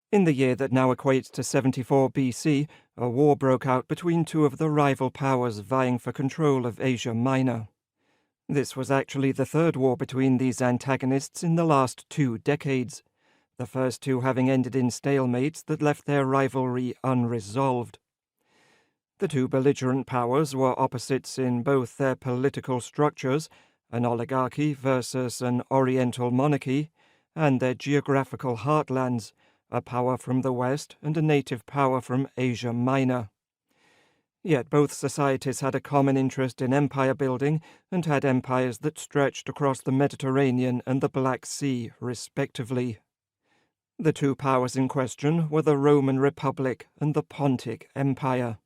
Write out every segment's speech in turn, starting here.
In the year that now equates to 74 BC, a war broke out between two of the rival powers vying for control of Asia Minor. This was actually the third war between these antagonists in the last 2 decades, the first two having ended in stalemates that left their rivalry unresolved. The two belligerent powers were opposites in both their political structures, an oligarchy versus an oriental monarchy, and their geographical heartlands, a power from the west and a native power from Asia Minor. Yet both societies had a common interest in empire building and had empires that stretched across the Mediterranean and the Black Sea, respectively. The two powers in question were the Roman Republic and the Pontic Empire.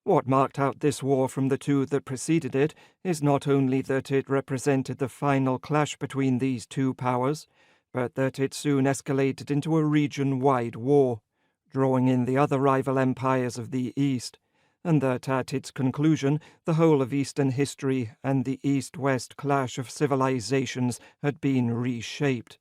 What marked out this war from the two that preceded it is not only that it represented the final clash between these two powers, but that it soon escalated into a region-wide war, drawing in the other rival empires of the East, and that at its conclusion the whole of Eastern history and the East-West clash of civilizations had been reshaped.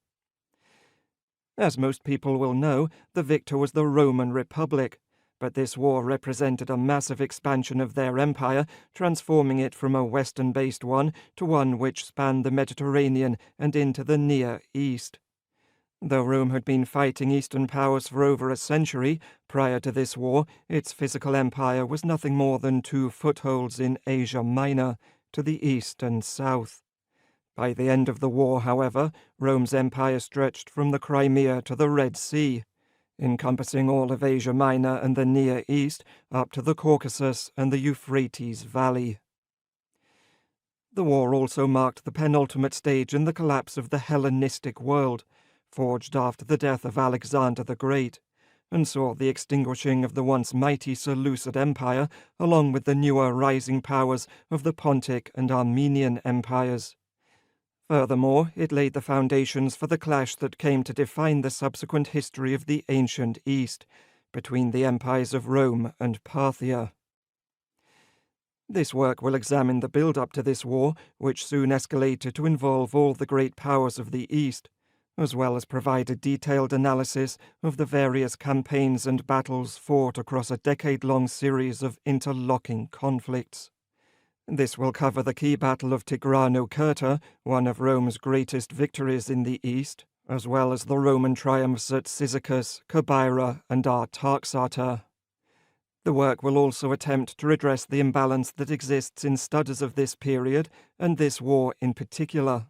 As most people will know, the victor was the Roman Republic, but this war represented a massive expansion of their empire, transforming it from a Western-based one to one which spanned the Mediterranean and into the Near East. Though Rome had been fighting Eastern powers for over a century, prior to this war, its physical empire was nothing more than 2 footholds in Asia Minor, to the east and south. By the end of the war, however, Rome's empire stretched from the Crimea to the Red Sea, encompassing all of Asia Minor and the Near East up to the Caucasus and the Euphrates Valley. The war also marked the penultimate stage in the collapse of the Hellenistic world, forged after the death of Alexander the Great, and saw the extinguishing of the once mighty Seleucid Empire along with the newer rising powers of the Pontic and Armenian empires. Furthermore, it laid the foundations for the clash that came to define the subsequent history of the ancient East, between the empires of Rome and Parthia. This work will examine the build-up to this war, which soon escalated to involve all the great powers of the East, as well as provide a detailed analysis of the various campaigns and battles fought across a decade-long series of interlocking conflicts. This will cover the key Battle of Tigranokerta, one of Rome's greatest victories in the East, as well as the Roman triumphs at Cyzicus, Cabeira, and Artaxata. The work will also attempt to redress the imbalance that exists in studies of this period, and this war in particular.